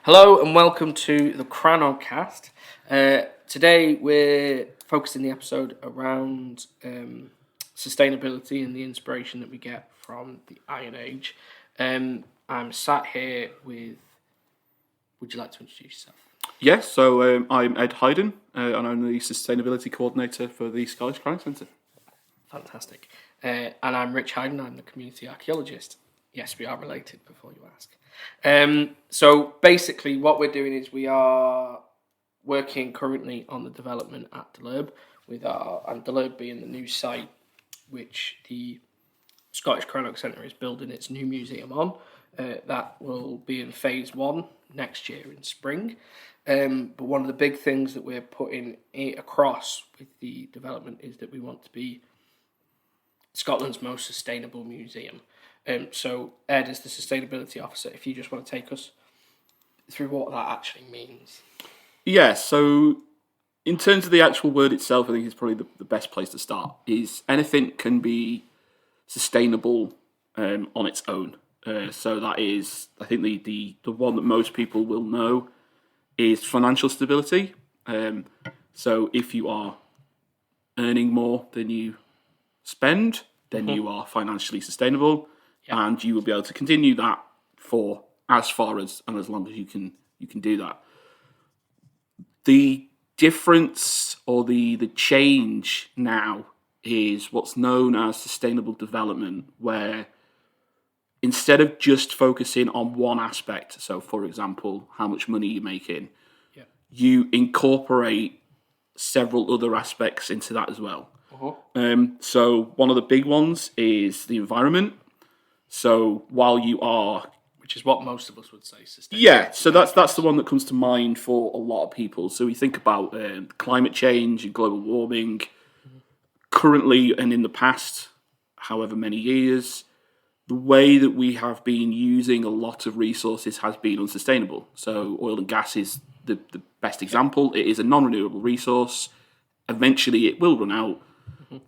Hello and welcome to the Cranocast. Today we're focusing the episode around sustainability and the inspiration that we get from the Iron Age. I'm sat here with. Would you like to introduce yourself? Yes, so I'm Ed Hayden, and I'm the Sustainability Coordinator for the Scottish Crime Centre. Fantastic. And I'm Rich Hayden. I'm the Community Archaeologist. Yes, we are related, before you ask. So basically what we're doing is we are working currently on the development at Delurb, and Delurb being the new site which the Scottish Crime Centre is building its new museum on. That will be in phase 1 next year in spring. But one of the big things that we're putting across with the development is that we want to be Scotland's most sustainable museum. So Ed, as the sustainability officer, if you just want to take us through what that actually means. Yeah, so in terms of the actual word itself, I think it's probably the best place to start. Is anything can be sustainable on its own. So that is, I think the one that most people will know is financial stability. So if you are earning more than you spend, then you are financially sustainable, and you will be able to continue that for as far as and as long as you can do that. The difference or the change now is what's known as sustainable development, where instead of just focusing on one aspect, so for example, how much money you're making, you incorporate several other aspects into that as well. So one of the big ones is the environment. So while you are, which is what most of us would say, sustainable. Yeah, so that's the one that comes to mind for a lot of people. So we think about climate change and global warming. Currently and in the past, however many years, the way that we have been using a lot of resources has been unsustainable. So oil and gas is the best example. It is a non-renewable resource. Eventually it will run out.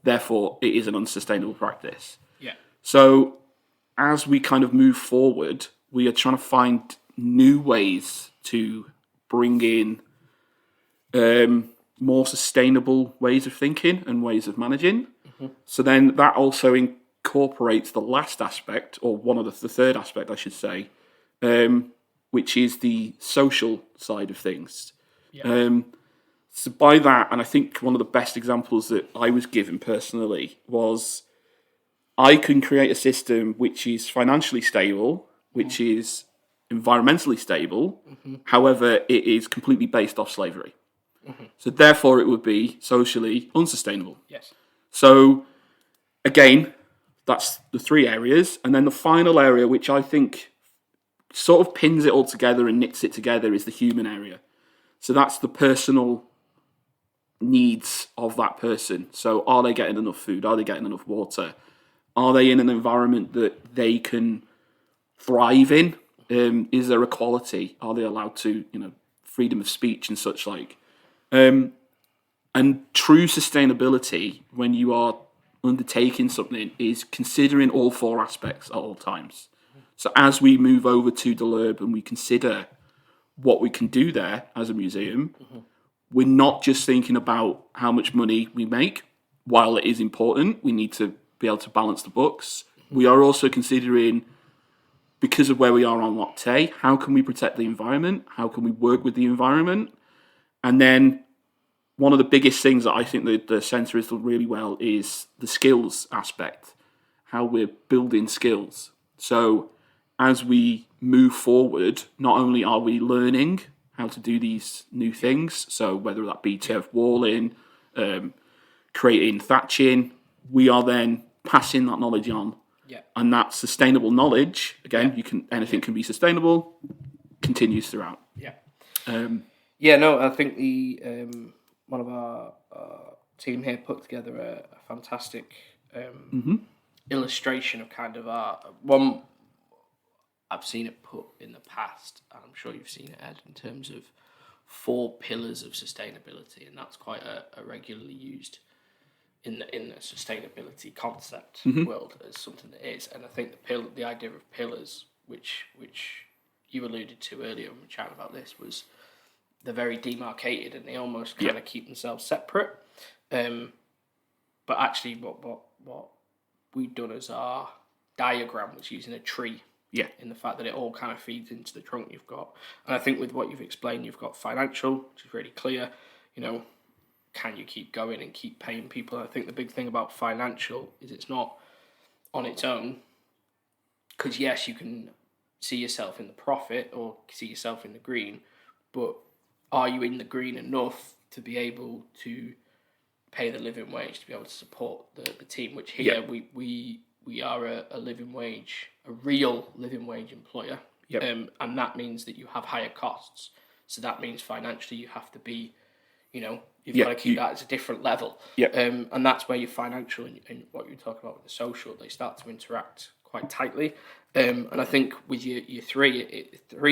Therefore, it is an unsustainable practice. Yeah. So as we kind of move forward, we are trying to find new ways to bring in more sustainable ways of thinking and ways of managing. So then that also incorporates the last aspect, or one of the third aspect, I should say, which is the social side of things. Yeah. So by that, and I think one of the best examples that I was given personally was I can create a system which is financially stable, which is environmentally stable. However, it is completely based off slavery. So therefore, it would be socially unsustainable. Yes. So again, that's the three areas. And then the final area, which I think sort of pins it all together and knits it together, is the human area. So that's the personal needs of that person. So are they getting enough food? Are they getting enough water? Are they in an environment that they can thrive in? Is there equality? Are they allowed to, freedom of speech and such like? And true sustainability, when you are undertaking something, is considering all four aspects at all times. So as we move over to Delurb and we consider what we can do there as a museum, we're not just thinking about how much money we make. While it is important, we need to be able to balance the books. We are also considering, because of where we are on Loch Tay, how can we protect the environment? How can we work with the environment? And then one of the biggest things that I think that the centre has done really well is the skills aspect, how we're building skills. So as we move forward, not only are we learning how to do these new things, so whether that be terf walling, creating thatching, we are then passing that knowledge on. Yeah. And that sustainable knowledge, again, anything can be sustainable, continues throughout. Yeah. I think the one of our team here put together a fantastic illustration of kind of one. I've seen it put in the past, and I'm sure you've seen it, Ed, in terms of 4 pillars of sustainability, and that's quite a regularly used in the sustainability concept world as something that is. And I think the idea of pillars, which you alluded to earlier when we were chatting about this was they're very demarcated and they almost kind of keep themselves separate. But actually, what we've done as our diagram was using a tree. Yeah. In the fact that it all kind of feeds into the trunk you've got. And I think with what you've explained, you've got financial, which is really clear. You know, can you keep going and keep paying people? And I think the big thing about financial is it's not on its own. Because yes, you can see yourself in the profit or see yourself in the green, but are you in the green enough to be able to pay the living wage to be able to support the team? Which here we are a living wage, a real living wage employer, and that means that you have higher costs. So that means financially you have to be, you've got to keep that at a different level. And that's where your financial and what you're talking about with the social, they start to interact quite tightly. And I think with your three,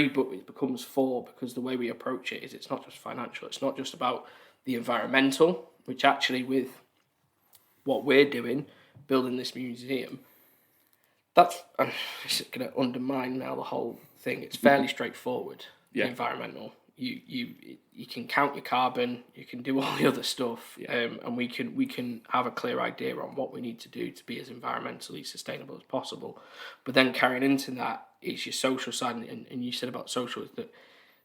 but it becomes 4 because the way we approach it is it's not just financial. It's not just about the environmental, which actually with what we're doing, building this museum, that's going to undermine now the whole thing. It's fairly straightforward. The environmental. You can count your carbon, you can do all the other stuff, and we can have a clear idea on what we need to do to be as environmentally sustainable as possible. But then carrying into that is your social side, and you said about social is that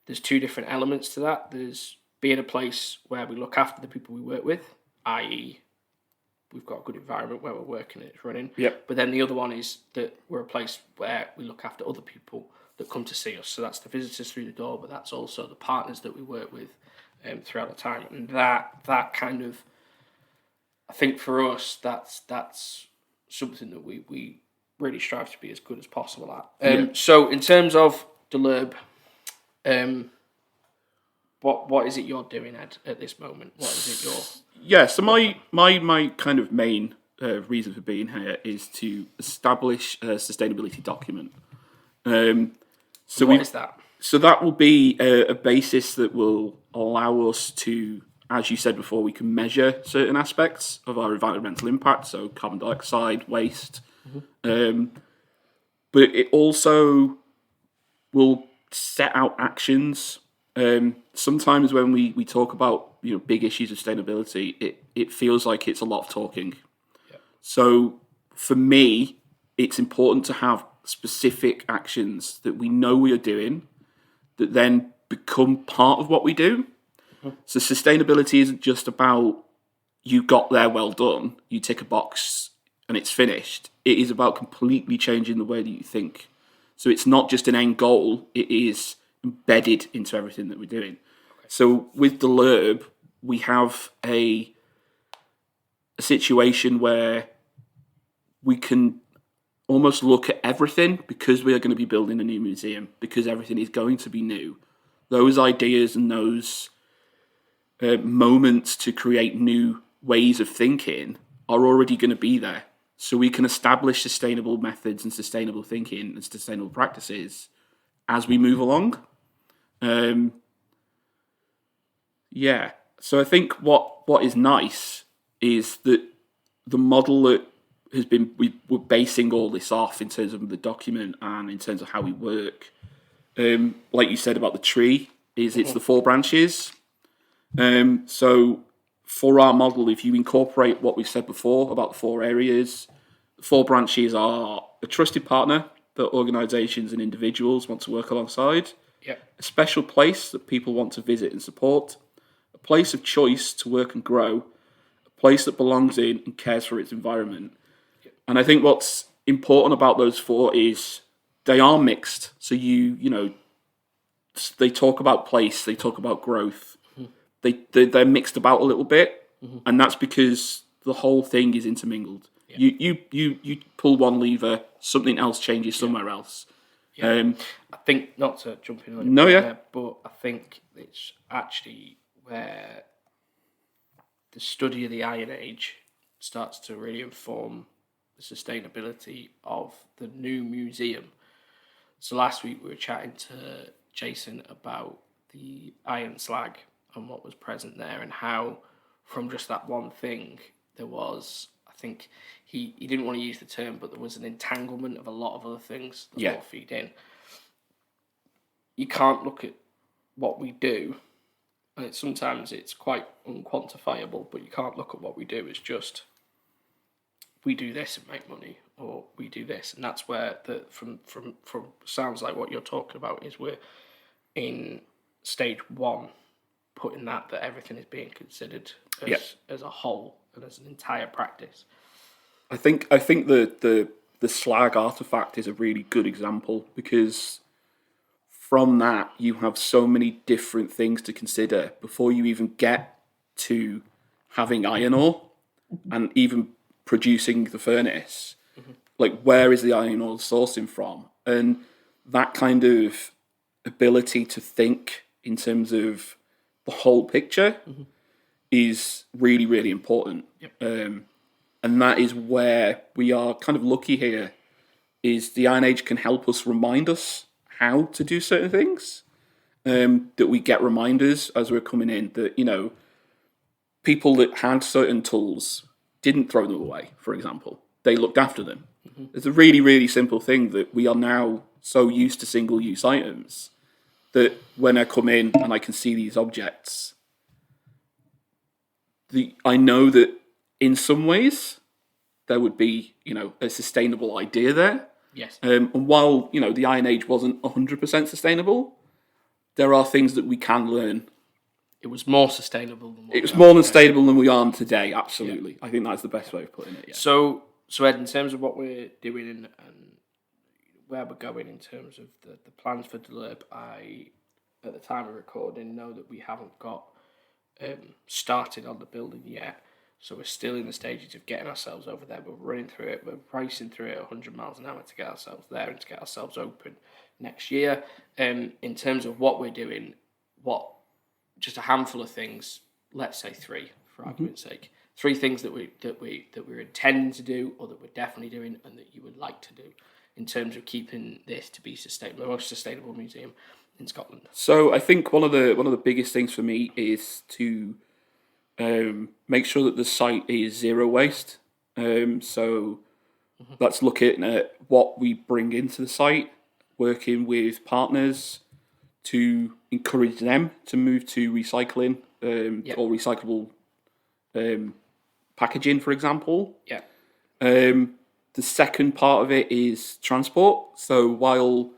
there's 2 different elements to that. There's being a place where we look after the people we work with, i.e. we've got a good environment where we're working and it's running. But then the other one is that we're a place where we look after other people that come to see us. So that's the visitors through the door, but that's also the partners that we work with throughout the time. And that kind of, I think for us, that's something that we really strive to be as good as possible at. So in terms of Delurb, what is it you're doing, Ed, at this moment? What is it you're... Yeah, so my kind of main reason for being here is to establish a sustainability document. So what is that? So that will be a basis that will allow us to, as you said before, we can measure certain aspects of our environmental impact, so carbon dioxide, waste. But it also will set out actions. Sometimes when we talk about big issues of sustainability, it feels like it's a lot of talking. So for me, it's important to have specific actions that we know we are doing that then become part of what we do. So sustainability isn't just about you got there, well done, you tick a box and it's finished. It is about completely changing the way that you think. So it's not just an end goal, it is embedded into everything that we're doing. So with Delurb, we have a situation where we can almost look at everything because we are going to be building a new museum, because everything is going to be new. Those ideas and those moments to create new ways of thinking are already going to be there. So we can establish sustainable methods and sustainable thinking and sustainable practices as we move along. So I think what is nice is that the model that has been, we're basing all this off in terms of the document and in terms of how we work. Like you said about the tree, it's the 4 branches. So for our model, if you incorporate what we said before about the 4 areas, the 4 branches are a trusted partner that organisations and individuals want to work alongside, a special place that people want to visit and support, a place of choice to work and grow, a place that belongs in and cares for its environment. And I think what's important about those 4 is they are mixed. So they talk about place, they talk about growth. They're mixed about a little bit, and that's because the whole thing is intermingled. You pull one lever, something else changes somewhere else. I think, not to jump in on it, but I think it's actually where the study of the Iron Age starts to really inform the sustainability of the new museum. So last week we were chatting to Jason about the iron slag and what was present there, and how from just that one thing there was, I think he didn't want to use the term, but there was an entanglement of a lot of other things that all feed in. you can't look at what we do, and sometimes it's quite unquantifiable, but you can't look at what we do as just we do this and make money, or we do this, and that's where from sounds like what you're talking about is we're in stage one, putting that everything is being considered as a whole and as an entire practice. I think the slag artifact is a really good example, because from that you have so many different things to consider before you even get to having iron ore and even producing the furnace. Like, where is the iron ore sourcing from? And that kind of ability to think in terms of the whole picture is really, really important. And that is where we are kind of lucky here, is the Iron Age can help us, remind us how to do certain things, that we get reminders as we're coming in, that, you know, people that had certain tools didn't throw them away, for example. They looked after them. It's a really, really simple thing that we are now so used to single-use items that when I come in and I can see these objects, I know that in some ways there would be, you know, a sustainable idea there. Yes. And while, you know, the Iron Age wasn't 100% sustainable, there are things that we can learn. It was more sustainable than it was more sustainable than we are today, absolutely. Yeah. I think that's the best way of putting it, yeah. So Ed, in terms of what we're doing and where we're going in terms of the plans for Delurb, I, at the time of recording, know that we haven't got started on the building yet. So we're still in the stages of getting ourselves over there. We're running through it. We're racing through it 100 miles an hour to get ourselves there and to get ourselves open next year. In terms of what we're doing, just a handful of things, let's say 3, for argument's sake. 3 things that we're intending to do, or that we're definitely doing, and that you would like to do in terms of keeping this to be sustainable, the most sustainable museum in Scotland. So I think one of the biggest things for me is to make sure that the site is zero waste. So let's look at what we bring into the site, working with partners to encourage them to move to recycling or recyclable packaging, for example. Yeah. The second part of it is transport. So while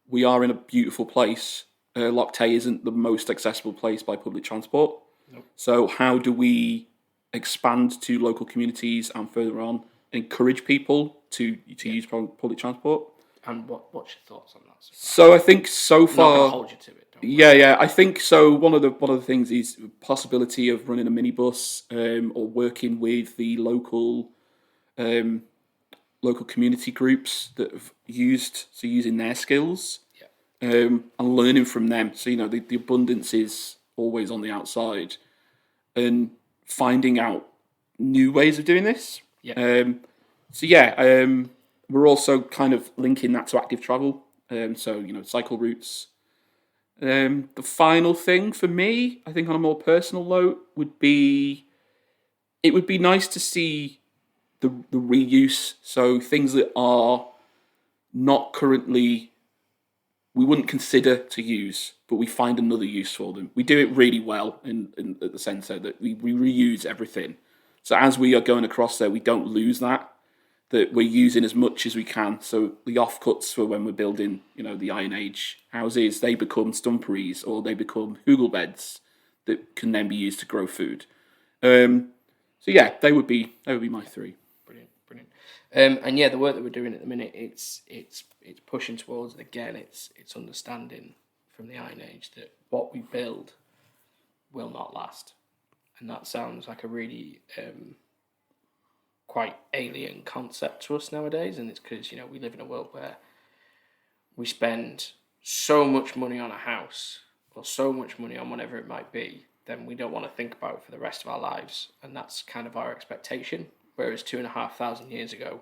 we are in a beautiful place, Loch Tay isn't the most accessible place by public transport. Nope. So how do we expand to local communities and further on encourage people to use public transport? And what's your thoughts on that? So I think so far, I'm not gonna hold you to it. Yeah. I think so. One of the things is possibility of running a minibus or working with the local community groups that have using their skills and learning from them. So, you know, the abundance is always on the outside, and finding out new ways of doing this. We're also kind of linking that to active travel. So, you know, cycle routes. The final thing for me, I think on a more personal note, would be nice to see the reuse. So things that are not currently, we wouldn't consider to use, but we find another use for them. We do it really well in at the centre, that we reuse everything. So as we are going across there, we don't lose that we're using as much as we can. So the offcuts for when we're building, you know, the Iron Age houses, they become stumperies or they become hugel beds that can then be used to grow food. So yeah, they would be my 3. Brilliant. And yeah, the work that we're doing at the minute, it's pushing towards, again, it's understanding from the Iron Age that what we build will not last, and that sounds like a really quite alien concept to us nowadays. And it's because, you know, we live in a world where we spend so much money on a house or so much money on whatever it might be, then we don't want to think about it for the rest of our lives, and that's kind of our expectation. Whereas 2,500 years ago,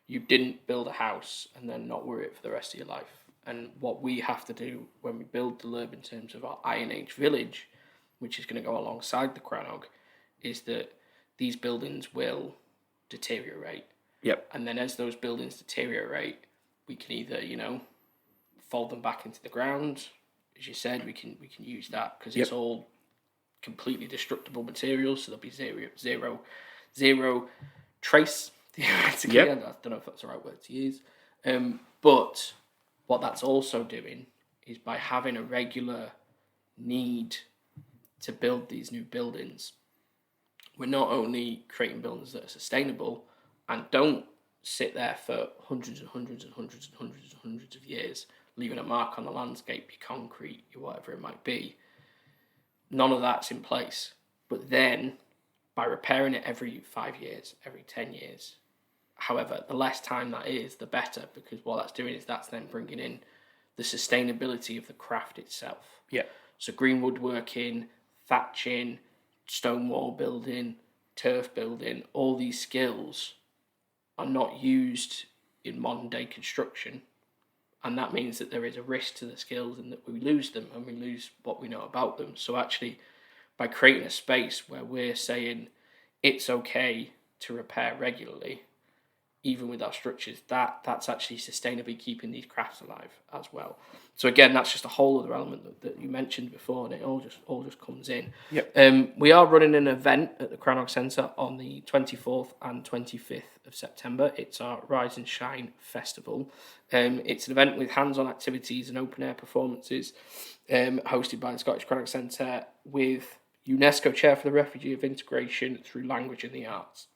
you didn't build a house and then not worry it for the rest of your life. And what we have to do when we build Delurb in terms of our Iron Age village, which is going to go alongside the Crannog, is that these buildings will deteriorate. Yep. And then as those buildings deteriorate, we can either, you know, fold them back into the ground, as you said, we can use that because it's all completely destructible materials, so there'll be zero trace theoretically. I don't know if that's the right word to use. But what that's also doing is by having a regular need to build these new buildings, we're not only creating buildings that are sustainable and don't sit there for hundreds and hundreds and hundreds and hundreds and hundreds of years, leaving a mark on the landscape, your concrete, your whatever it might be. None of that's in place. But then, by repairing it every 5 years, every 10 years, however, the less time that is, the better, because what that's doing is that's then bringing in the sustainability of the craft itself. Yeah. So green woodworking, thatching, stone wall building, turf building, all these skills are not used in modern day construction. And that means that there is a risk to the skills and that we lose them and we lose what we know about them. So actually, by creating a space where we're saying it's okay to repair regularly, even with our structures, that's actually sustainably keeping these crafts alive as well. So again, that's just a whole other element that you mentioned before, and it all just comes in. Yep. We are running an event at the Crannog Centre on the 24th and 25th of September. It's our Rise and Shine Festival. It's an event with hands-on activities and open-air performances, hosted by the Scottish Crannog Centre, with UNESCO Chair for the Refugee of Integration through Language and the Arts.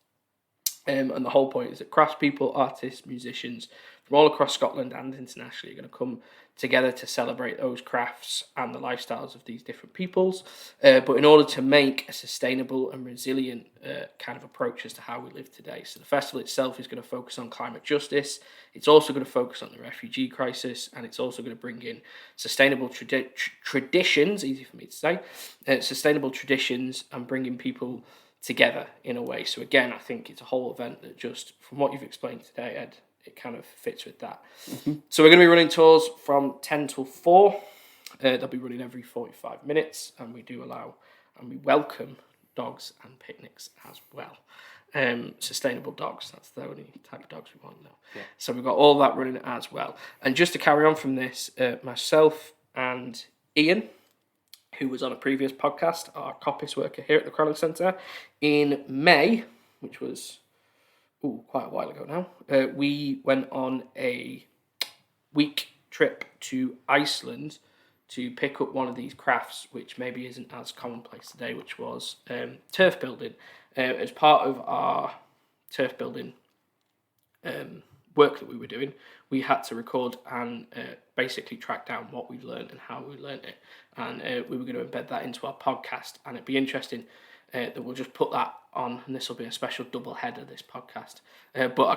And the whole point is that craftspeople, artists, musicians from all across Scotland and internationally are going to come together to celebrate those crafts and the lifestyles of these different peoples, but in order to make a sustainable and resilient kind of approach as to how we live today. So the festival itself is going to focus on climate justice. It's also going to focus on the refugee crisis, and it's also going to bring in sustainable traditions, easy for me to say, sustainable traditions, and bringing people together in a way. So again, I think it's a whole event that just, from what you've explained today, Ed, it kind of fits with that. Mm-hmm. So we're going to be running tours from 10 till 4. They'll be running every 45 minutes, and we do allow and we welcome dogs and picnics as well. Sustainable dogs, that's the only type of dogs we want now. Yeah. So we've got all that running as well. And just to carry on from this, myself and Ian, who was on a previous podcast, our coppice worker here at the Crannog Centre, in May, which was quite a while ago now, we went on a week trip to Iceland to pick up one of these crafts, which maybe isn't as commonplace today, which was turf building. As part of our turf building work that we were doing, we had to record and basically track down what we've learned and how we learned it. And we were going to embed that into our podcast. And it'd be interesting that we'll just put that on, and this will be a special double header, this podcast. But I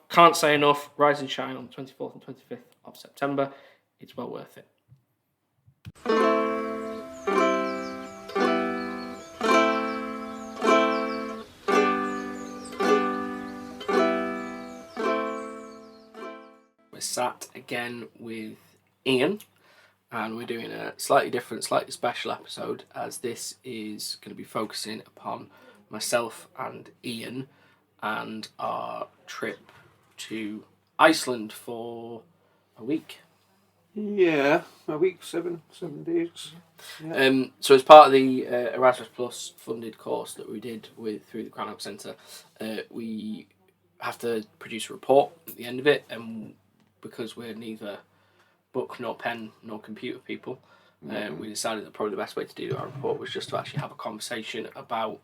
can't say enough. Rise and Shine on the 24th and 25th of September. It's well worth it. We're sat again with Ian, and we're doing a slightly different, slightly special episode, as this is going to be focusing upon myself and Ian and our trip to Iceland for a week. Yeah, a week, seven days. Yeah. So as part of the Erasmus Plus funded course that we did through the Crannog Centre, we have to produce a report at the end of it, and because we're neither book nor pen nor computer people, we decided that probably the best way to do our report was just to actually have a conversation about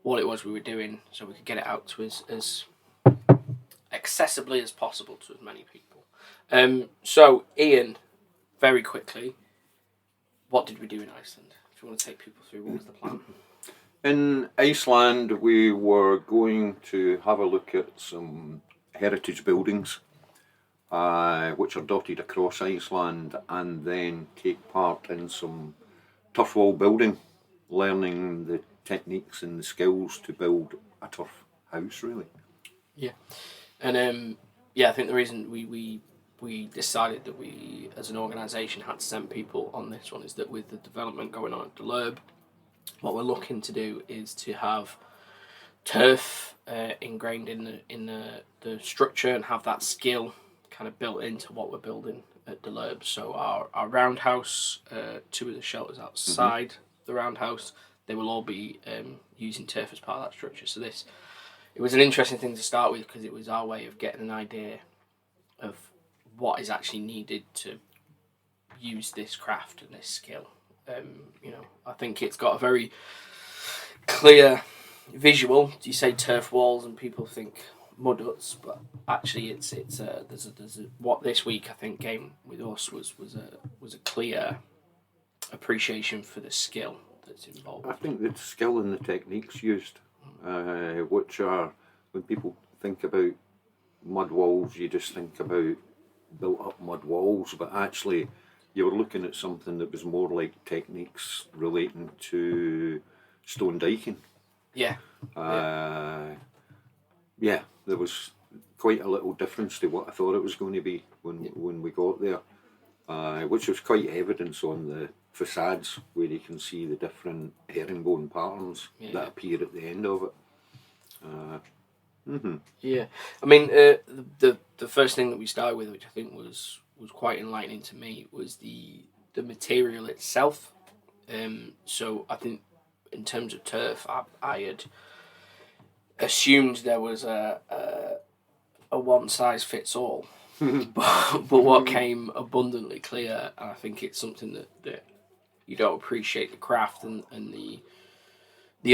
what it was we were doing, so we could get it out to as accessibly as possible to as many people. So Ian, very quickly, what did we do in Iceland? If you want to take people through, what was the plan? In Iceland, we were going to have a look at some heritage buildings, which are dotted across Iceland, and then take part in some turf wall building, learning the techniques and the skills to build a turf house, really. Yeah, and I think the reason we decided that we, as an organisation, had to send people on this one is that with the development going on at the Lurb, what we're looking to do is to have turf ingrained in the structure and have that skill kind of built into what we're building at the Lurb. So our roundhouse, 2 of the shelters outside the roundhouse, they will all be using turf as part of that structure. So it was an interesting thing to start with because it was our way of getting an idea of what is actually needed to use this craft and this skill. I think it's got a very clear visual. You say turf walls and people think mud huts, but actually there's a what this week I think came with us was a clear appreciation for the skill that's involved. I think the skill and the techniques used, which are, when people think about mud walls, you just think about built up mud walls, but actually you were looking at something that was more like techniques relating to stone diking. Yeah. There was quite a little difference to what I thought it was going to be when we got there, which was quite evident on the facades where you can see the different herringbone patterns that appear at the end of it. Yeah, I mean, the first thing that we started with, which I think was quite enlightening to me, was the material itself. So I think in terms of turf, I had assumed there was a one size fits all, but what came abundantly clear, and I think it's something that you don't appreciate the craft and the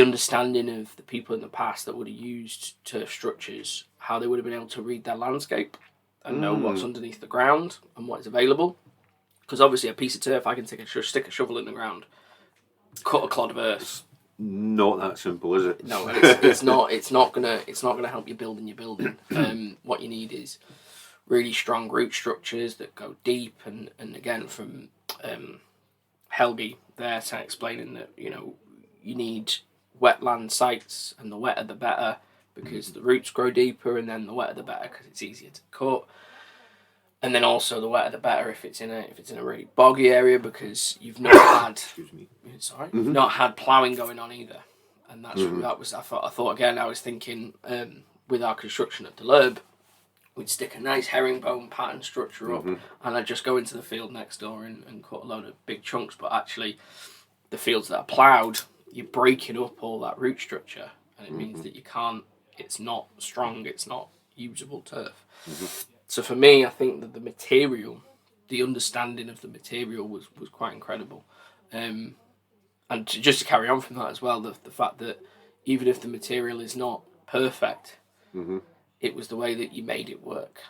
understanding of the people in the past that would have used turf structures, how they would have been able to read their landscape and know what's underneath the ground and what is available. Because obviously a piece of turf, I can stick a shovel in the ground, cut a clod of earth. Not that simple, is it? No, it's not. It's not gonna help you building your building. What you need is really strong root structures that go deep, and again from Helgi there explaining that you need wetland sites, and the wetter the better because the roots grow deeper, and then the wetter the better because it's easier to cut. And then also the wetter the better if it's in a really boggy area because you've not had you've not had ploughing going on either, and that was I thought again I was thinking with our construction at the Lurb, we'd stick a nice herringbone pattern structure up, and I'd just go into the field next door and cut a load of big chunks. But actually, the fields that are ploughed, you're breaking up all that root structure, and it means that you can't. It's not strong. It's not usable turf. So for me, I think that the material, the understanding of the material was quite incredible. And just to carry on from that as well, the fact that even if the material is not perfect, it was the way that you made it work,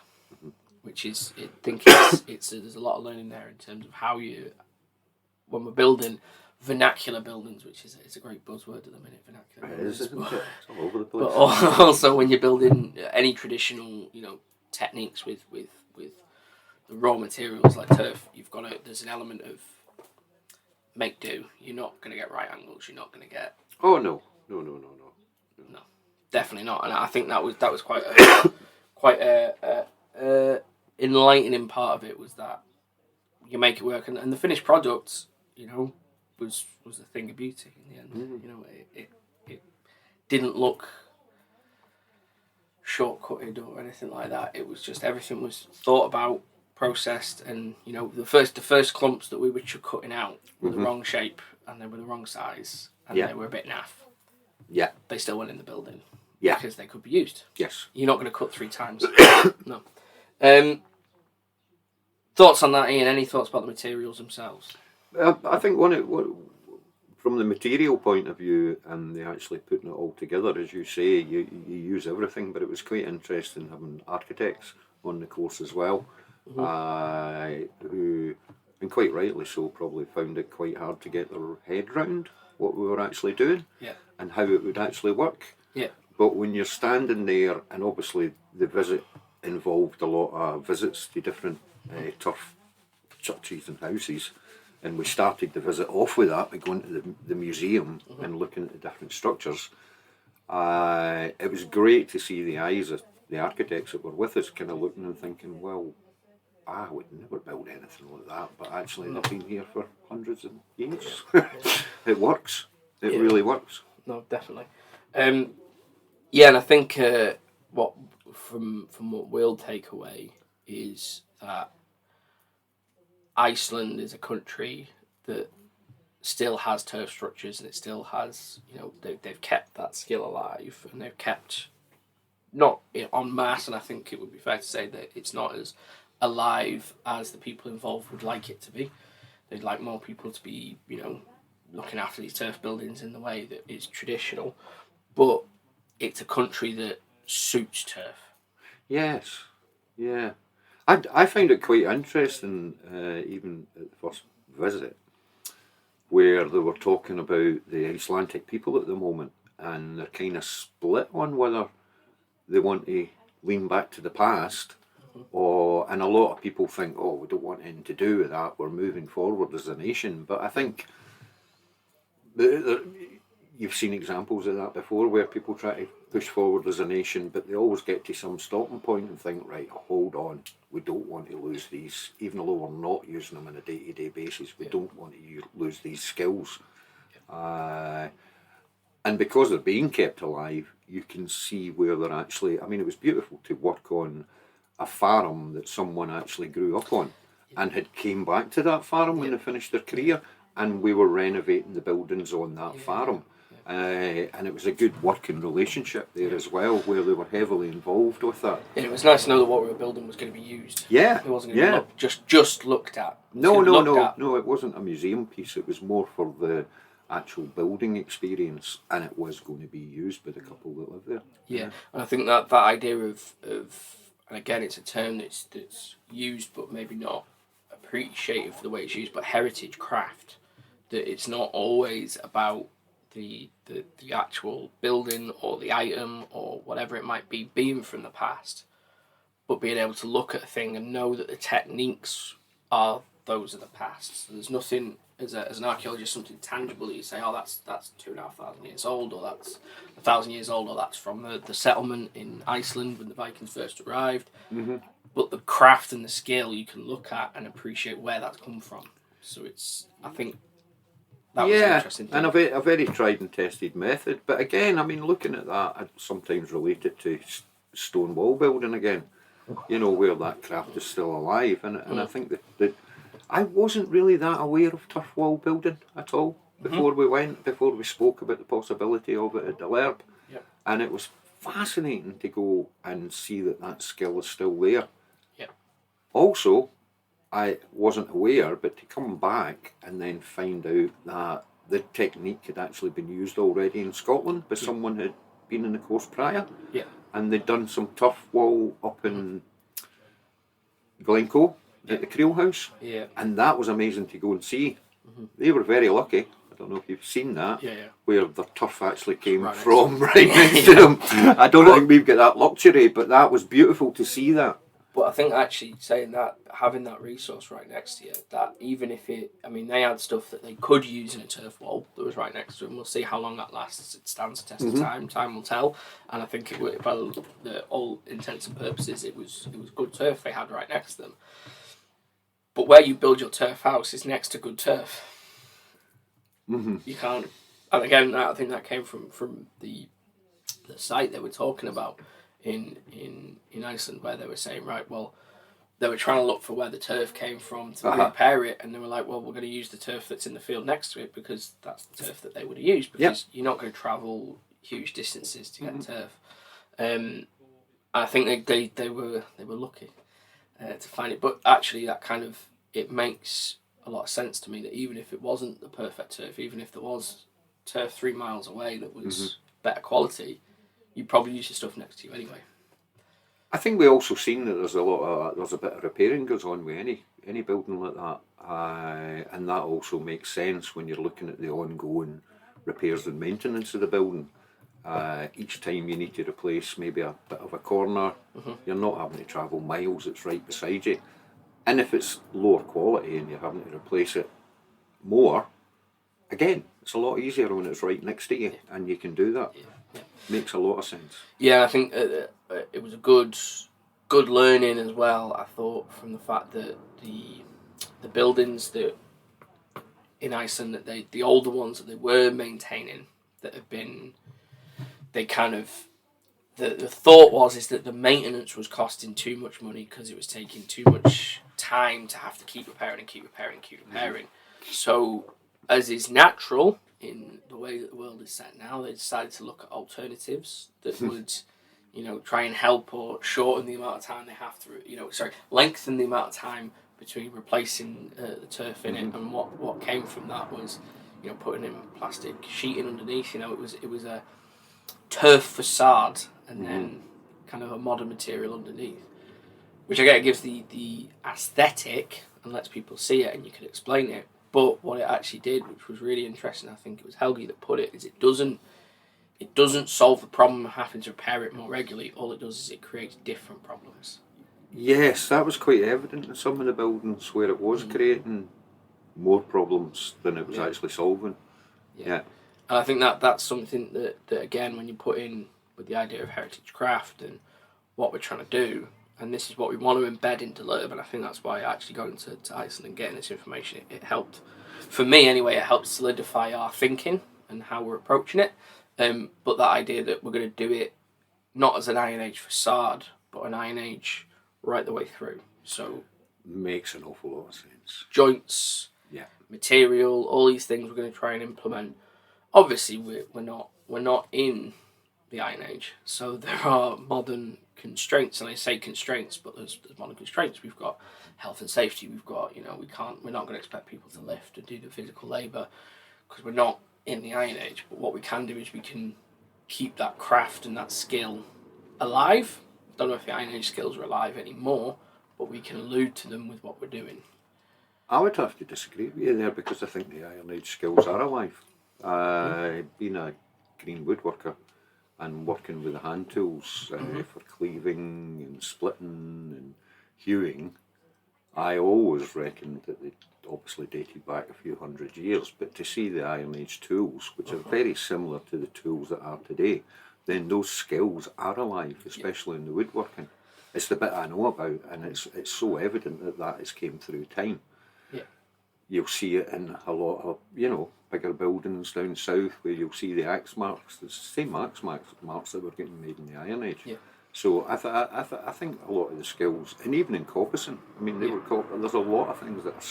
which is, I think there's a lot of learning there in terms of how when we're building vernacular buildings, which is it's a great buzzword at the minute, vernacular buildings. Isn't it? It's all over the place. But also when you're building any traditional, techniques with the raw materials like turf, there's an element of make do. You're not going to get right angles. You're not going to get. Oh no, definitely not. And I think that was quite a enlightening part of it was that you make it work, and the finished product, was a thing of beauty in the end. It didn't look shortcutted or anything like that. It was just everything was thought about, processed, and the first clumps that we were cutting out were the wrong shape and they were the wrong size and they were a bit naff. Yeah, they still went in the building. Yeah, because they could be used. Yes, you're not going to cut 3 times. No. Thoughts on that, Ian? Any thoughts about the materials themselves? I think from the material point of view, and they actually putting it all together, as you say, you use everything. But it was quite interesting having architects on the course as well, who, and quite rightly so, probably found it quite hard to get their head round what we were actually doing, and how it would actually work. Yeah. But when you're standing there, and obviously the visit involved a lot of visits to different turf churches and houses. And we started the visit off with that by going to the museum and looking at the different structures. It was great to see the eyes of the architects that were with us kind of looking and thinking, well, I would never build anything like that, but actually they've been here for hundreds of years. It works. It really works. No, definitely. Yeah, and I think what from what we'll take away is that Iceland is a country that still has turf structures, and it still has, they've kept that skill alive, and they've kept, not en masse, and I think it would be fair to say that it's not as alive as the people involved would like it to be. They'd like more people to be, looking after these turf buildings in the way that is traditional, but it's a country that suits turf. Yes, yeah. I find it quite interesting, even at the first visit, where they were talking about the Icelandic people at the moment, and they're kind of split on whether they want to lean back to the past, and a lot of people think, oh, we don't want anything to do with that, we're moving forward as a nation. But I think you've seen examples of that before, where people try to push forward as a nation, but they always get to some stopping point and think, right, hold on, we don't want to lose these, even though we're not using them on a day-to-day basis, we don't want to lose these skills. And because they're being kept alive, you can see where they're actually, I mean, it was beautiful to work on a farm that someone actually grew up on and had came back to that farm when they finished their career, and we were renovating the buildings on that farm. And it was a good working relationship there as well, where they were heavily involved with that. And it was nice to know that what we were building was going to be used. Yeah, it wasn't going to be just looked at. No, it wasn't a museum piece. It was more for the actual building experience, and it was going to be used by the couple that live there. Yeah, and I think that idea of and again, it's a term that's used, but maybe not appreciated for the way it's used, but heritage craft. That it's not always about the actual building or the item or whatever it might be being from the past, but being able to look at a thing and know that the techniques are those of the past. So there's nothing as an archaeologist, something tangible that you say, oh, that's 2,500 years old, or that's 1,000 years old, or that's from the settlement in Iceland when the Vikings first arrived. Mm-hmm. But the craft and the skill you can look at and appreciate where that's come from. So I think that was an interesting thing. And a very tried and tested method. But again, I mean, looking at that, I sometimes relate it to stone wall building again, where that craft is still alive. And I think that I wasn't really that aware of turf wall building at all before we spoke about the possibility of it at the LERB. Yep. And it was fascinating to go and see that skill is still there. Yep. Also, I wasn't aware, but to come back and then find out that the technique had actually been used already in Scotland by someone who had been in the course prior. Yeah. And they'd done some turf wall up in Glencoe at the Creel House. Yeah. And that was amazing to go and see. Mm-hmm. They were very lucky. I don't know if you've seen that. Yeah. Where the turf actually came from right next to them. I don't think we've got that luxury, but that was beautiful to see that. But I think actually saying that, having that resource right next to you, that even if they had stuff that they could use in a turf wall that was right next to them. We'll see how long that lasts. It stands the test of time. Time will tell. And I think it would, by all intents and purposes, it was good turf they had right next to them. But where you build your turf house is next to good turf. Mm-hmm. You can't. And again, I think that came from the site they were talking about in Iceland, where they were saying, right, well, they were trying to look for where the turf came from to repair it, and they were like, well, we're going to use the turf that's in the field next to it because that's the turf that they would have used, because you're not going to travel huge distances to get turf. I think they were lucky to find it, but actually that kind of, it makes a lot of sense to me that even if it wasn't the perfect turf, even if there was turf 3 miles away that was better quality, you'd probably use your stuff next to you anyway. I think we also seen that there's a bit of repairing goes on with any building like that, and that also makes sense when you're looking at the ongoing repairs and maintenance of the building. Each time you need to replace maybe a bit of a corner, you're not having to travel miles, it's right beside you. And if it's lower quality and you're having to replace it more, again, it's a lot easier when it's right next to you and you can do that. Yeah. Makes a lot of sense. Yeah, I think it was a good learning as well, I thought, from the fact that the buildings that in Iceland, that the older ones that they were maintaining, that have been, they kind of, the thought is that the maintenance was costing too much money because it was taking too much time to have to keep repairing and keep repairing and keep repairing. So, as is natural in the way that the world is set now, they decided to look at alternatives that would, try and help or shorten the amount of time they have to, lengthen the amount of time between replacing the turf in it. And what came from that was, putting in plastic sheeting underneath. It was a turf facade and then kind of a modern material underneath, which again gives the aesthetic and lets people see it and you can explain it. But what it actually did, which was really interesting, I think it was Helgi that put it, is it doesn't solve the problem of having to repair it more regularly. All it does is it creates different problems. Yes, that was quite evident in some of the buildings where it was creating more problems than it was actually solving. Yeah. And I think that's something that again, when you put in with the idea of heritage craft and what we're trying to do, and this is what we want to embed into Lurb, and I think that's why actually going to Iceland and getting this information, it helped, for me anyway, it helped solidify our thinking and how we're approaching it. But that idea that we're going to do it not as an Iron Age facade, but an Iron Age right the way through. So makes an awful lot of sense. Joints, material, all these things we're going to try and implement. Obviously, we're not in the Iron Age, so there are modern constraints, and I say constraints, but there's modern constraints. We've got health and safety. We've got we're not going to expect people to lift and do the physical labour because we're not in the Iron Age. But what we can do is we can keep that craft and that skill alive. Don't know if the Iron Age skills are alive anymore, but we can allude to them with what we're doing. I would have to disagree with you there because I think the Iron Age skills are alive. Being a green woodworker and working with the hand tools for cleaving and splitting and hewing, I always reckoned that they obviously dated back a few hundred years, but to see the Iron Age tools, which are very similar to the tools that are today, then those skills are alive, especially in the woodworking. It's the bit I know about, and it's so evident that has came through time. Yeah. You'll see it in a lot of, bigger buildings down south where you'll see the axe marks, the same axe marks that were getting made in the Iron Age. Yeah. So I think a lot of the skills, and even in coppicing, I mean, there's a lot of things that are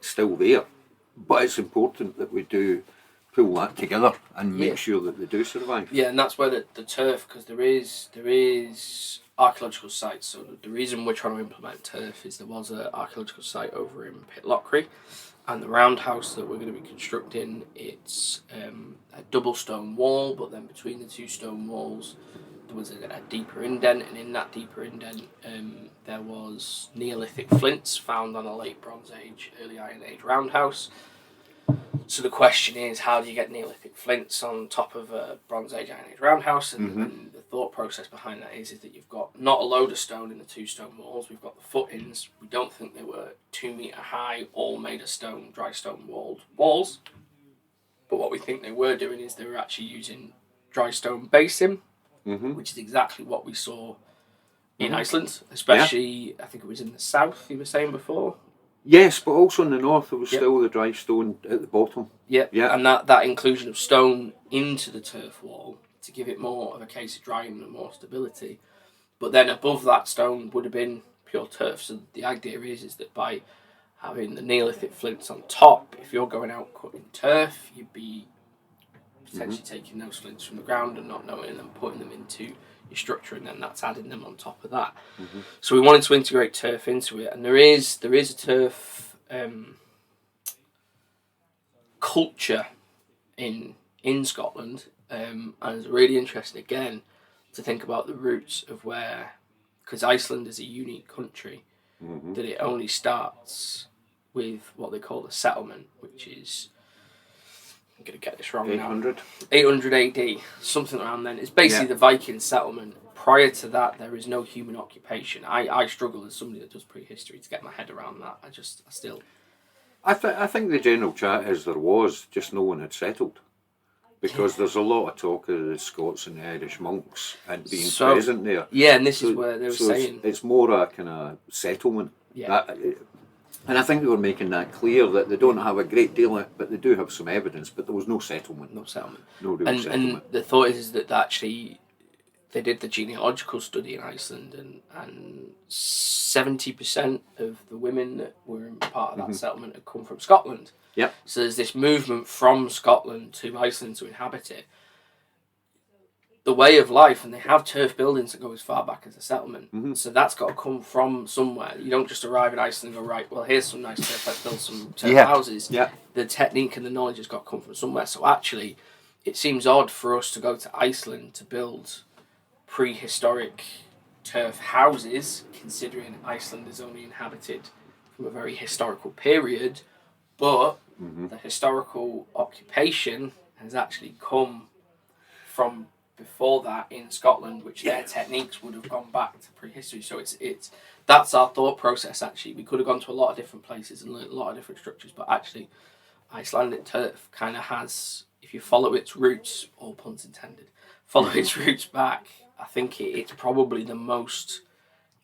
still there, but it's important that we do pull that together and make sure that they do survive. Yeah, and that's where the turf, because there is archaeological sites. So the reason we're trying to implement turf is there was an archaeological site over in Pitlochry, and the roundhouse that we're going to be constructing, it's a double stone wall, but then between the two stone walls there was a deeper indent, and in that deeper indent there was Neolithic flints found on a late Bronze Age, early Iron Age roundhouse. So the question is, how do you get Neolithic flints on top of a Bronze Age Iron Age roundhouse? And the thought process behind that is that you've got not a load of stone in the two stone walls. We've got the footings. We don't think they were 2 metre high, all made of stone, dry stone walled walls. But what we think they were doing is they were actually using dry stone basing, which is exactly what we saw in Iceland, especially, I think it was in the south, you were saying before. Yes, but also in the north there was still the dry stone at the bottom. Yeah, and that inclusion of stone into the turf wall to give it more of a case of drying and more stability. But then above that stone would have been pure turf. So the idea is that by having the Neolithic flints on top, if you're going out cutting turf, you'd be potentially taking those flints from the ground and not knowing them, putting them into your structure, and then that's adding them on top of that. So we wanted to integrate turf into it, and there is a turf culture in Scotland, and it's really interesting again to think about the roots of where, because Iceland is a unique country, that it only starts with what they call the settlement, which is, I'm going to get this wrong 800. now. 800 AD, something around then. It's basically the Viking settlement. Prior to that, there is no human occupation. I struggle as somebody that does prehistory to get my head around that. I think the general chat is there was, just no one had settled. Because there's a lot of talk of the Scots and the Irish monks and being present there. Yeah, and this is where they were saying... It's more a kind of settlement. Yeah. And I think they were making that clear, that they don't have a great deal of it, but they do have some evidence, but there was no settlement. No settlement. No real settlement. And the thought is that actually they did the genealogical study in Iceland, and 70% of the women that were in part of that settlement had come from Scotland. Yep. So there's this movement from Scotland to Iceland to inhabit it. The way of life, and they have turf buildings that go as far back as the settlement. So that's got to come from somewhere. You don't just arrive in Iceland and go, right, well, here's some nice turf, let's build some turf houses. Yeah. The technique and the knowledge has got to come from somewhere. So actually, it seems odd for us to go to Iceland to build prehistoric turf houses, considering Iceland is only inhabited from a very historical period, but the historical occupation has actually come from before that in Scotland, which their techniques would have gone back to prehistory. So it's that's our thought process. Actually, we could have gone to a lot of different places and learned a lot of different structures, but actually, Icelandic turf kind of has, if you follow its roots, all puns intended, follow its roots back. I think it's probably the most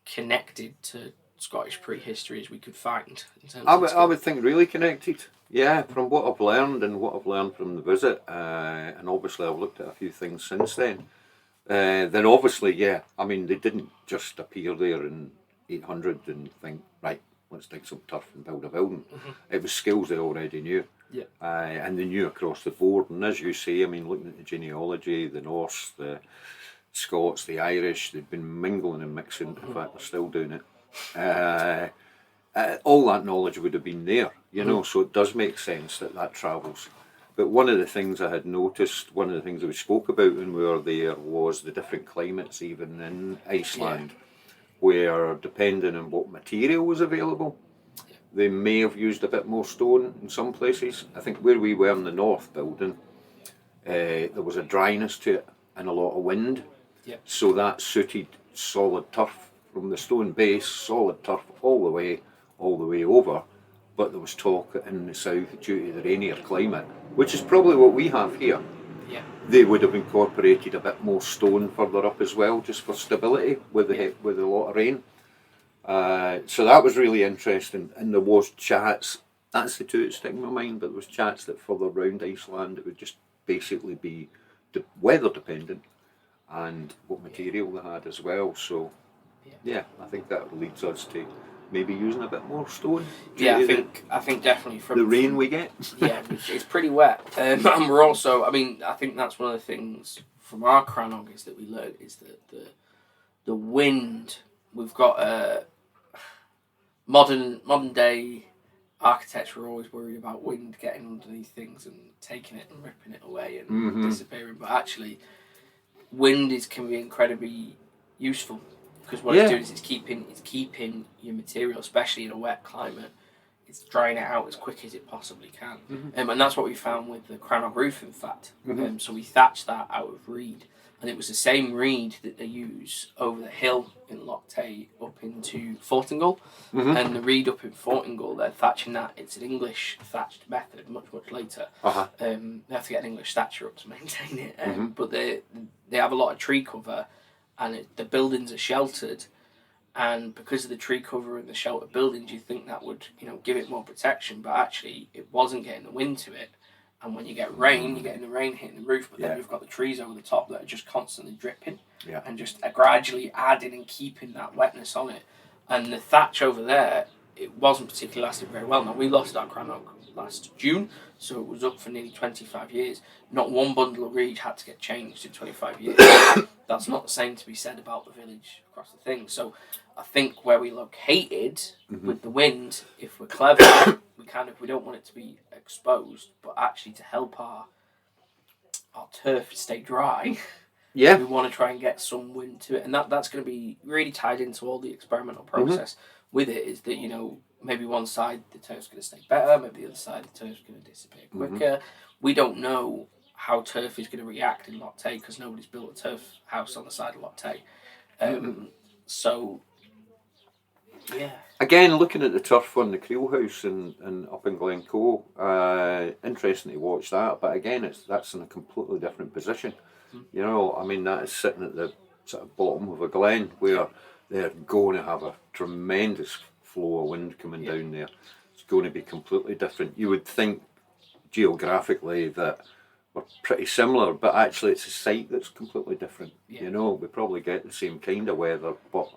connected to Scottish prehistory as we could find. In terms I would think really connected. Yeah, from what I've learned and what I've learned from the visit, and obviously I've looked at a few things since then. Then obviously, yeah, I mean, they didn't just appear there in 800 and think, right, let's dig some turf and build a building. It was skills they already knew. Yeah. And they knew across the board. And as you say, I mean, looking at the genealogy, the Norse, the Scots, the Irish, they've been mingling and mixing. In fact, they're still doing it. All that knowledge would have been there, you know, so it does make sense that travels. But one of the things I had noticed, one of the things that we spoke about when we were there was the different climates even in Iceland, where depending on what material was available, they may have used a bit more stone in some places. I think where we were in the north building, there was a dryness to it and a lot of wind. Yep. So that suited solid turf from the stone base, solid turf all the way over. But there was talk in the south, due to the rainier climate, which is probably what we have here. Yeah. They would have incorporated a bit more stone further up as well, just for stability with with a lot of rain. So that was really interesting, and there was chats. That's the two that stick in my mind. But there was chats that further around Iceland, it would just basically be weather dependent, and what material they had as well. So, yeah, I think that leads us to maybe using a bit more stone. Yeah, I think definitely from the rain we get. Yeah, it's pretty wet, and we're also. I mean, I think that's one of the things from our Crannog is that we learned is that the wind. We've got modern day architects are always worried about wind getting underneath things and taking it and ripping it away and disappearing. But actually, wind can be incredibly useful because what it's doing is it's keeping your material, especially in a wet climate, it's drying it out as quick as it possibly can. And that's what we found with the Crannog roof, in fact. So we thatched that out of reed. And it was the same reed that they use over the hill in Loch Tay up into Fortingal. And the reed up in Fortingal, they're thatching that. It's an English thatched method, much later. They have to get an English thatcher up to maintain it. But they have a lot of tree cover, and the buildings are sheltered. And because of the tree cover and the sheltered buildings, you think that would give it more protection. But actually, it wasn't getting the wind to it. And when you get rain, you're getting the rain hitting the roof, but then you've got the trees over the top that are just constantly dripping and just gradually adding and keeping that wetness on it. And the thatch over there, it wasn't particularly lasting very well. Now, we lost our Crannog last June, so it was up for nearly 25 years. Not one bundle of reed had to get changed in 25 years. That's not the same to be said about the village across the thing. So I think where we located with the wind, if we're clever, we don't want it to be exposed, but actually to help our turf stay dry, we want to try and get some wind to it, and that's going to be really tied into all the experimental process with it. Is that maybe one side the turf's going to stay better, maybe the other side the turf's going to disappear quicker. We don't know how turf is going to react in Loch Tay because nobody's built a turf house on the side of Loch Tay. So. Yeah. Again, looking at the turf on the Creel House and up in Glencoe, interesting to watch that. But again, that's in a completely different position. I mean, that is sitting at the sort of bottom of a glen where they're going to have a tremendous flow of wind coming down there. It's going to be completely different. You would think geographically that pretty similar, but actually it's a site that's completely different. Yeah. You know, we probably get the same kind of weather, but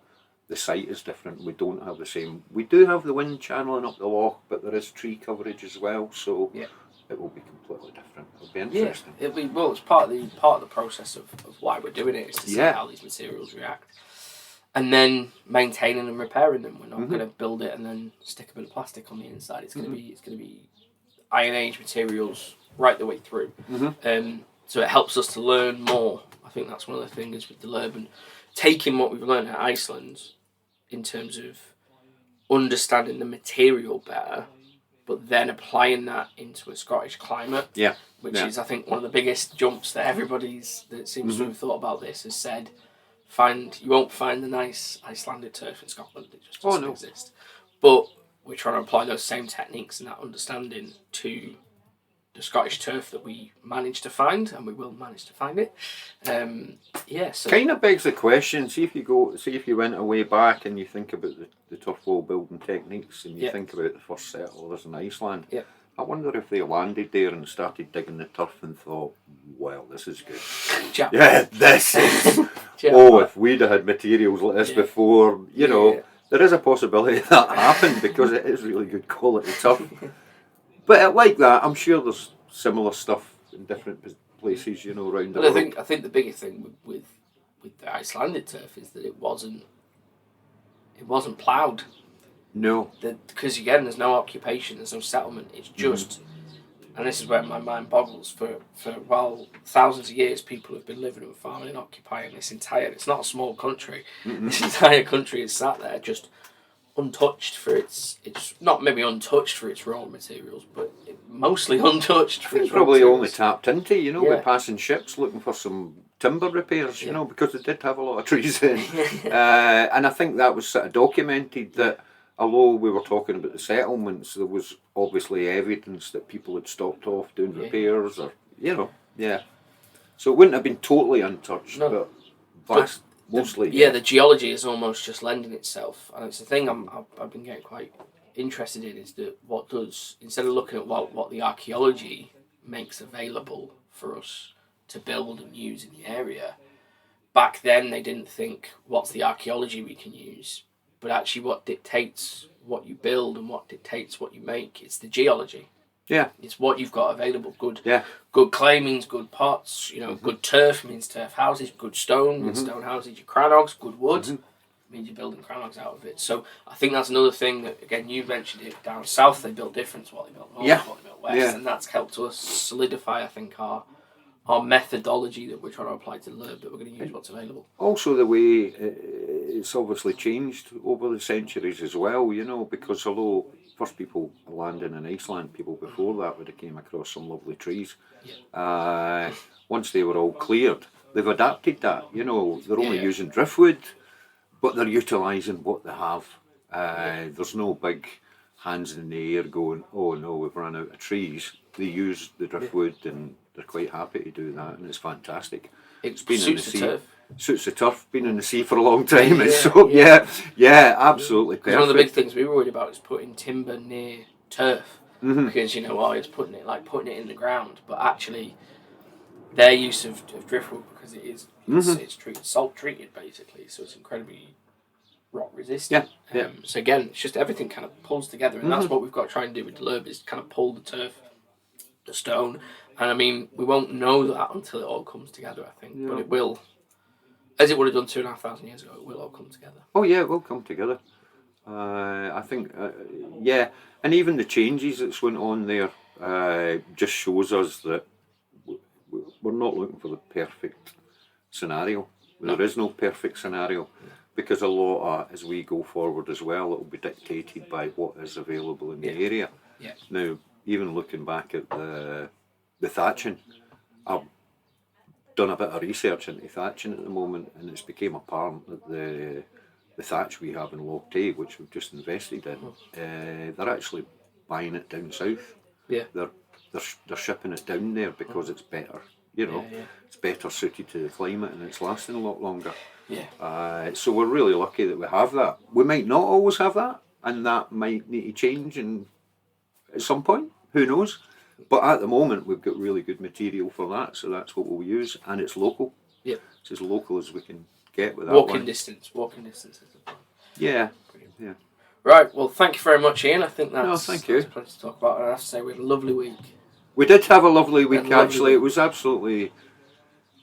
the site is different. We don't have the same. We do have the wind channeling up the loch, but there is tree coverage as well, so it will be completely different. It'll be interesting. Yeah, it's part of the process of why we're doing it is to see how these materials react, and then maintaining and repairing them. We're not going to build it and then stick a bit of plastic on the inside. It's going to be Iron Age materials right the way through. So it helps us to learn more. I think that's one of the things with the Lurb, and taking what we've learned at Iceland in terms of understanding the material better, but then applying that into a Scottish climate. Which is, I think, one of the biggest jumps that that seems to have thought about this has said, you won't find the nice Icelandic turf in Scotland. It just doesn't exist. But we're trying to apply those same techniques and that understanding to the Scottish turf that we managed to find, and we will manage to find it. So kind of begs the question. See if you went away back and you think about the turf wall building techniques, and you think about the first settlers in Iceland. I wonder if they landed there and started digging the turf and thought, well, this is good. This is. If we'd have had materials like this before, you know, there is a possibility that happened because it is really good quality turf. But like that, I'm sure there's similar stuff in different places, you know, around the world. I think the biggest thing with the Icelandic turf is that it wasn't ploughed. No. Because again, there's no occupation, there's no settlement. It's just, and this is where my mind boggles. For thousands of years, people have been living and farming and occupying this entire. It's not a small country. This entire country is sat there just untouched for its not maybe untouched for its raw materials, but mostly untouched for its probably raw only tapped into, you know, by passing ships looking for some timber repairs, you know, because it did have a lot of trees in. And I think that was sort of documented that although we were talking about the settlements, there was obviously evidence that people had stopped off doing repairs or, you know, so it wouldn't have been totally untouched, but vast. Mostly, the geology is almost just lending itself, and it's the thing I've been getting quite interested in is that instead of looking at what the archaeology makes available for us to build and use in the area, back then they didn't think what's the archaeology we can use, but actually what dictates what you build and what dictates what you make. It's the geology. It's what you've got available. Good clay means good pots. You know, good turf means turf houses. Good stone means stone houses. Your crannogs, good wood means you're building crannogs out of it. So I think that's another thing that, again, you mentioned it. Down south, they built different to what they built north, what they built west, and that's helped us solidify, I think, our methodology that we're trying to apply to the Lurb, that we're going to use what's available. Also, the way it's obviously changed over the centuries as well. You know, because although first people landing in Iceland, people before that would have came across some lovely trees. Once they were all cleared, they've adapted that. You know, they're only using driftwood, but they're utilising what they have. There's no big hands in the air going, oh no, we've run out of trees. They use the driftwood and they're quite happy to do that, and it's fantastic. It's been in the sea. Turf. Suits the turf. Been in the sea for a long time. Absolutely perfect. One of the big things we were worried about is putting timber near turf because it's putting it in the ground, but actually their use of driftwood, because it's treated, salt treated basically, so it's incredibly rot resistant. So again, it's just everything kind of pulls together, and that's what we've got to try and do with the Lurb, is kind of pull the turf, the stone, and I mean we won't know that until it all comes together, I think, but it will. As it would have done 2,500 years ago, it will all come together. Oh yeah, it will come together. I think, and even the changes that's went on there just shows us that we're not looking for the perfect scenario. There is no perfect scenario, because a lot as we go forward as well, it will be dictated by what is available in the area. Now, even looking back at the thatching, I've done a bit of research into thatching at the moment, and it's became apparent that the thatch we have in Loch Tay, which we've just invested in, they're actually buying it down south. They're shipping it down there because it's better. You know, it's better suited to the climate, and it's lasting a lot longer. So we're really lucky that we have that. We might not always have that, and that might need to change at some point. Who knows? But at the moment, we've got really good material for that, so that's what we'll use, and it's local. Yep. It's as local as we can get with that Walking one. distance. Walking distance is the plan. Yeah. Brilliant. Yeah. Right. Well, thank you very much, Ian. I think that's thank you. that's plenty to talk about. And I have to say, we had a lovely week. We did have a lovely We had week, a lovely actually. week. It was absolutely.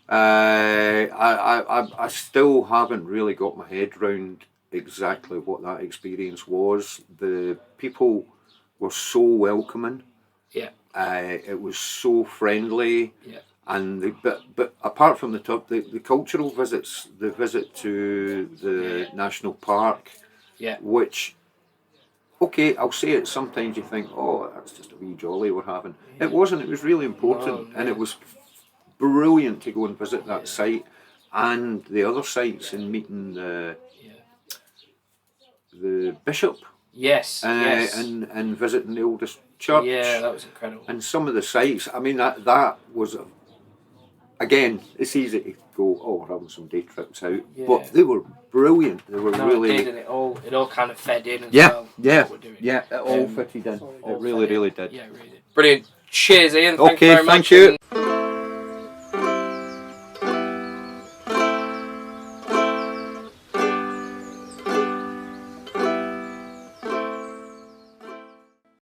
I still haven't really got my head round exactly what that experience was. The people were so welcoming. Yeah. It was so friendly. Yeah. And but apart from the cultural visits, the visit to the national park, Yeah. which, okay, I'll say it. Sometimes you think, oh, that's just a wee jolly we're having. It wasn't. It was really important, and it was brilliant to go and visit that site and the other sites and meeting the bishop. Yes. Yes. And visiting the oldest church. Yeah, that was incredible. And some of the sites. I mean, that was. Again, it's easy to go, oh, we're having some day trips out, but they were brilliant. They were really. It did, and it all kind of fed in as Yeah, well. yeah, What we're doing. yeah. It all fitted in. It really did. Yeah, it really did. Brilliant. Cheers, Ian. Thank you Okay, very much. thank you.